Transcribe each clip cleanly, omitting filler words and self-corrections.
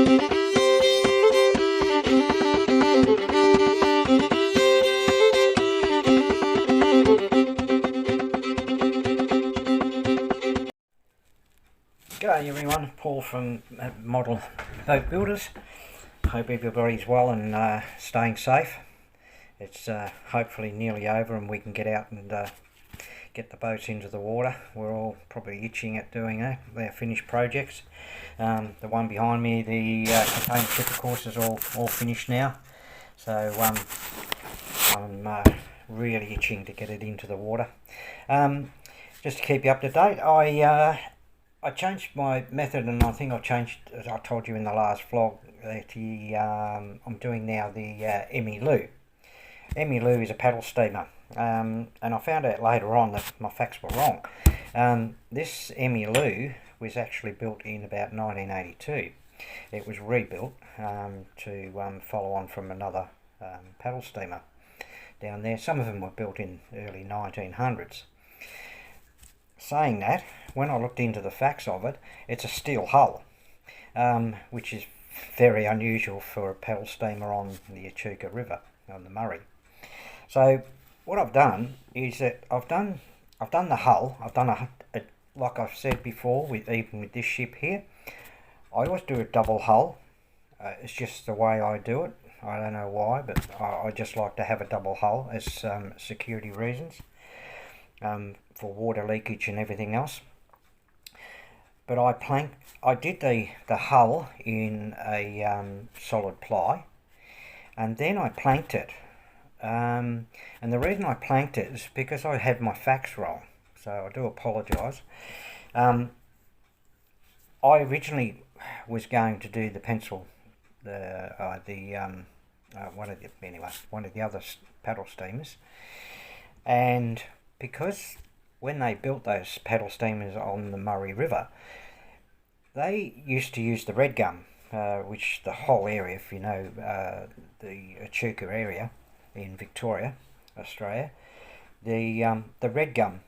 G'day everyone, Paul from Model Boat Builders. Hope everybody's well and staying safe. It's hopefully nearly over and we can get out and get the boats into the water. We're all probably itching at doing their finished projects. The one behind me, the container ship, of course, is all finished now. So I'm really itching to get it into the water. Just to keep you up to date, I changed my method, and I think I changed, as I told you in the last vlog, that I'm doing now the Emmylou. Emmylou is a paddle steamer, and I found out later on that my facts were wrong. This Emmylou was actually built in about 1982. It was rebuilt to follow on from another paddle steamer down there. Some of them were built in early 1900s. Saying that, when I looked into the facts of it, it's a steel hull, which is very unusual for a paddle steamer on the Echuca River, on the Murray. So what I've done is that I've done the hull. I've done a like I've said before, even with this ship here, I always do a double hull. It's just the way I do it. I don't know why, but I just like to have a double hull as security reasons. For water leakage and everything else. But I did the hull in a solid ply, and then I planked it. And the reason I planked it is because I had my facts wrong, so I do apologise. I originally was going to do the pencil, one of the other paddle steamers, and because when they built those paddle steamers on the Murray River, they used to use the red gum, which the whole area, if you know the Echuca area in Victoria, Australia, the red gum,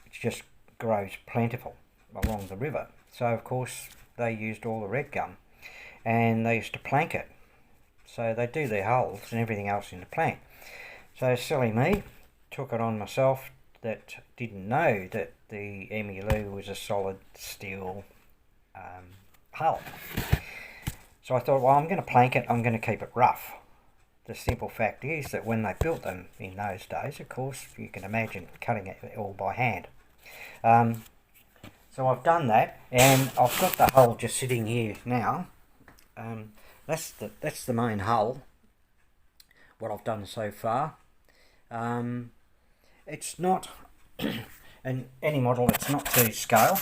which just grows plentiful along the river. So of course they used all the red gum, and they used to plank it. So they do their hulls and everything else in the plank. So silly me, took it on myself, that didn't know that the Emmylou was a solid steel hull. So I thought, well, I'm going to plank it, I'm going to keep it rough. The simple fact is that when they built them in those days, of course, you can imagine cutting it all by hand. So I've done that, and I've got the hull just sitting here now. That's the main hull, what I've done so far. It's not, in any model, it's not to scale.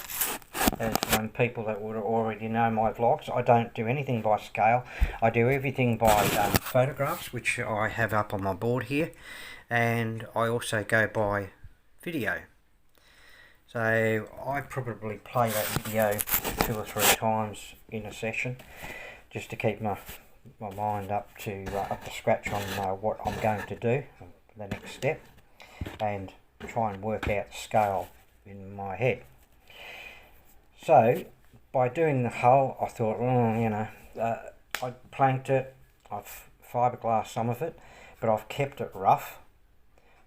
As people that would already know my vlogs, I don't do anything by scale. I do everything by photographs, which I have up on my board here, and I also go by video. So I probably play that video 2 or 3 times in a session, just to keep my mind up to scratch on what I'm going to do, the next step, and try and work out scale in my head. So by doing the hull, I thought, I planked it, I've fiberglassed some of it, but I've kept it rough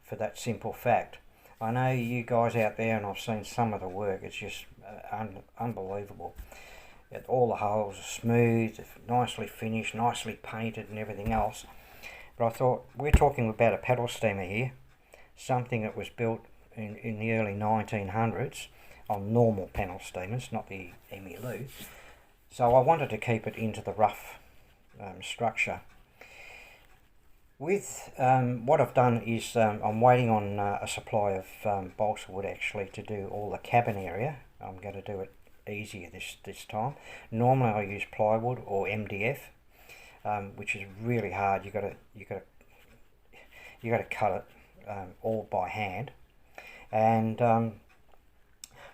for that simple fact. I know you guys out there, and I've seen some of the work, it's just unbelievable. All the hulls are smooth, nicely finished, nicely painted and everything else. But I thought, we're talking about a paddle steamer here, something that was built in the early 1900s on normal paddle steamers, not the Emmylou. So I wanted to keep it into the rough structure. With what I've done is I'm waiting on a supply of balsa wood actually to do all the cabin area. I'm going to do it easier this time. Normally I use plywood or MDF, which is really hard. You got to cut it all by hand. And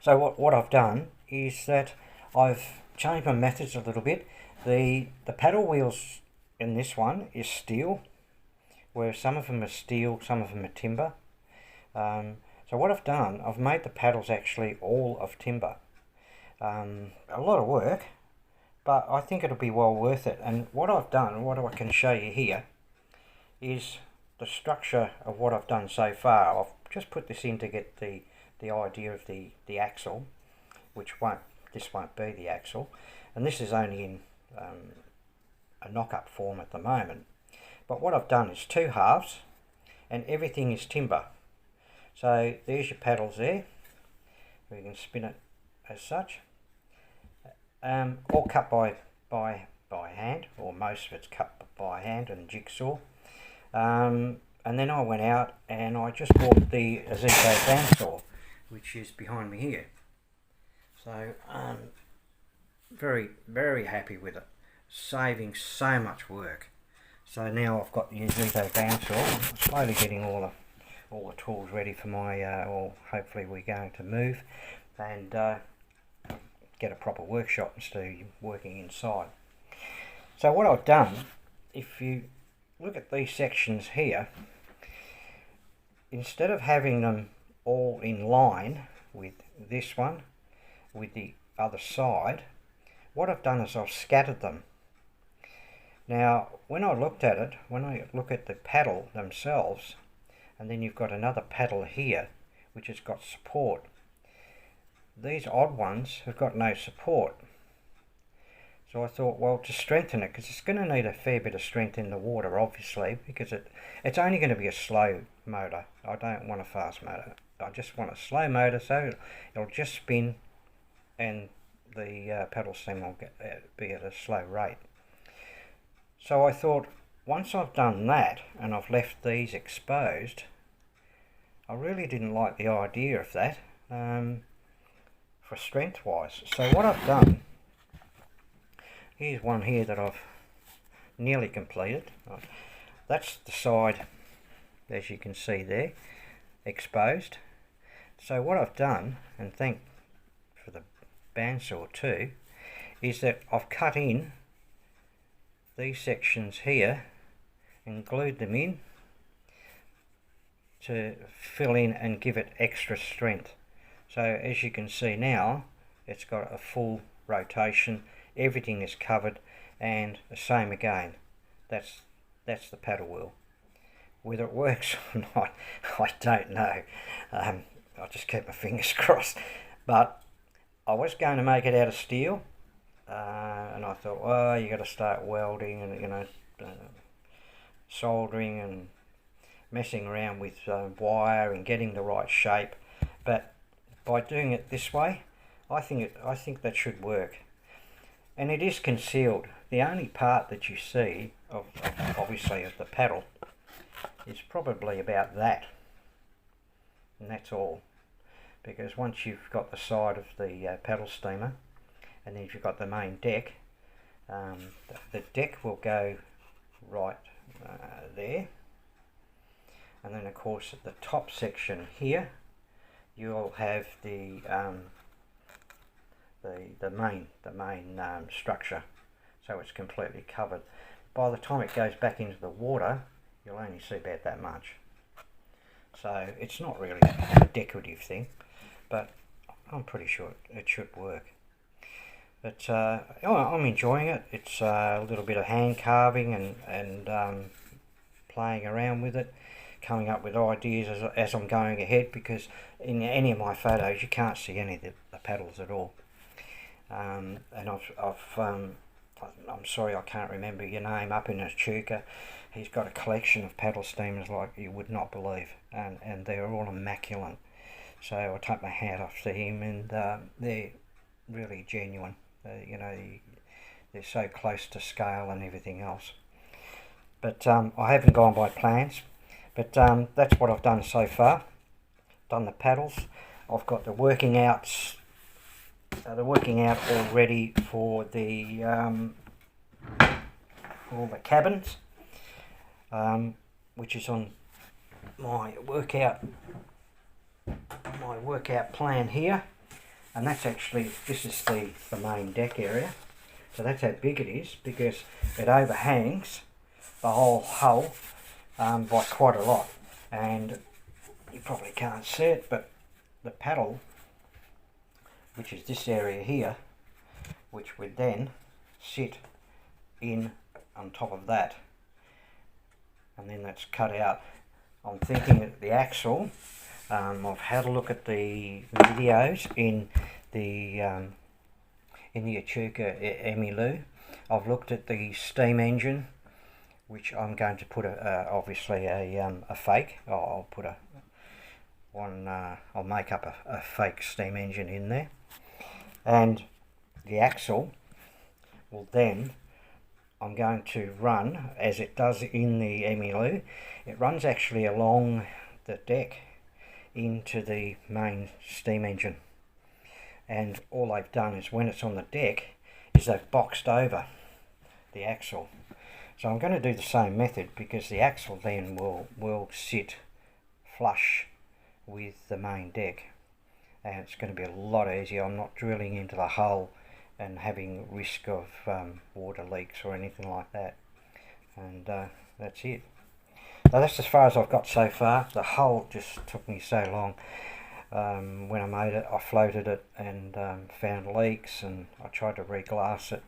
so what I've done is that I've changed my methods a little bit. The paddle wheels in this one is steel, where some of them are steel, some of them are timber. So what I've done, I've made the paddles actually all of timber. A lot of work, but I think it'll be well worth it. And what I've done, what I can show you here, is the structure of what I've done so far. I've just put this in to get the idea of the axle, which this won't be the axle, and this is only in a knock-up form at the moment. But what I've done is 2 halves, and everything is timber. So there's your paddles there. We can spin it as such. All cut by hand, or most of it's cut by hand and jigsaw. And then I went out and I just bought the Azito bandsaw, which is behind me here. So very, very happy with it, saving so much work. So now I've got the Azito bandsaw. I'm slowly getting all the tools ready for my, or hopefully we're going to move and get a proper workshop instead of working inside. So what I've done, if you look at these sections here, instead of having them all in line with this one, with the other side, what I've done is I've scattered them. Now when I looked at it, when I look at the paddle themselves, and then you've got another paddle here which has got support, these odd ones have got no support. So I thought, well, to strengthen it, because it's going to need a fair bit of strength in the water, obviously, because it's only going to be a slow motor. I don't want a fast motor. I just want a slow motor, so it'll just spin and the paddle steam will be at a slow rate. So I thought, once I've done that and I've left these exposed, I really didn't like the idea of that for strength wise. So what I've done, here's one here that I've nearly completed. That's the side, as you can see there, exposed. So what I've done, and thank for the bandsaw too, is that I've cut in these sections here and glued them in to fill in and give it extra strength. So as you can see now, it's got a full rotation, everything is covered, and the same again, that's the paddle wheel. Whether it works or not, I don't know. I'll just keep my fingers crossed. But I was going to make it out of steel, and I thought, well, you got to start welding and soldering and messing around with wire and getting the right shape. But by doing it this way, I think that should work. And it is concealed. The only part that you see of obviously of the paddle is probably about that, and that's all. Because once you've got the side of the paddle steamer, and then you've got the main deck, the deck will go right there, and then of course at the top section here you'll have the main structure, so it's completely covered. By the time it goes back into the water, you'll only see about that much. So it's not really a decorative thing, but I'm pretty sure it should work. But I'm enjoying it. It's a little bit of hand carving and playing around with it, coming up with ideas as I'm going ahead, because in any of my photos you can't see any of the paddles at all. And I'm sorry I can't remember your name, up in Echuca. He's got a collection of paddle steamers like you would not believe, and they're all immaculate. So I take my hat off to him, and they're really genuine. They're so close to scale and everything else. But I haven't gone by plans, but that's what I've done so far. Done the paddles. I've got the working out all ready for the all the cabins, which is on my workout plan here, and that's actually, this is the main deck area. So that's how big it is, because it overhangs the whole hull by quite a lot, and you probably can't see it, but the paddle, which is this area here, which would then sit in on top of that, and then that's cut out. I'm thinking that the axle, I've had a look at the videos in the Echuca Emmylou. I've looked at the steam engine, which I'm going to put obviously a fake. I'll put I'll make up a fake steam engine in there, and the axle will then, I'm going to run, as it does in the Emmylou, it runs actually along the deck into the main steam engine. And all they've done is, when it's on the deck, is they've boxed over the axle. So I'm going to do the same method, because the axle then will sit flush with the main deck, and it's going to be a lot easier. I'm not drilling into the hull and having risk of water leaks or anything like that. And that's it. Now that's as far as I've got so far. The hull just took me so long. When I made it, I floated it and found leaks, and I tried to re-glass it,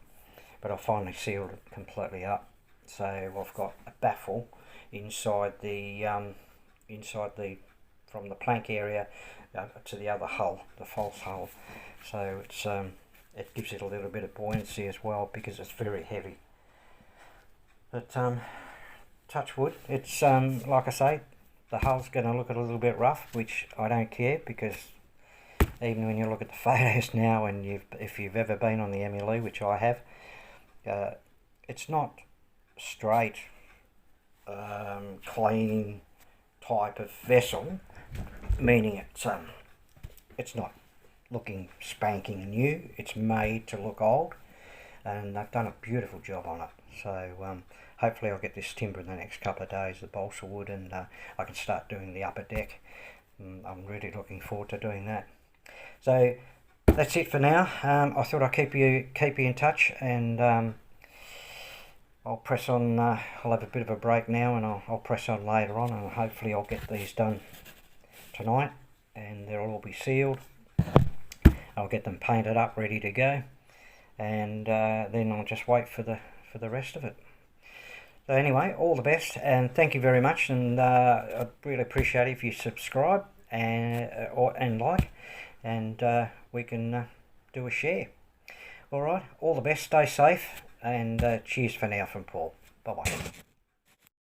but I finally sealed it completely up. So I've got a baffle inside the from the plank area to the other hull, the false hull. So it's it gives it a little bit of buoyancy as well, because it's very heavy. But touch wood, it's like I say, the hull's going to look a little bit rough, which I don't care, because even when you look at the photos now, and if you've ever been on the Emmylou, which I have, it's not straight, clean type of vessel, meaning it's not looking spanking new. It's made to look old, and they've done a beautiful job on it. So hopefully I'll get this timber in the next couple of days, the balsa wood, and I can start doing the upper deck. I'm really looking forward to doing that. So that's it for now. I thought I'd keep you in touch, and I'll press on. I'll have a bit of a break now, and I'll press on later on, and hopefully I'll get these done tonight, and they'll all be sealed. I'll get them painted up, ready to go, and then I'll just wait for the rest of it. So anyway, all the best, and thank you very much, and I'd really appreciate it if you subscribe and like, and we can do a share. All right, all the best, stay safe, and cheers for now from Paul. Bye bye.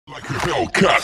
Like a Hellcat.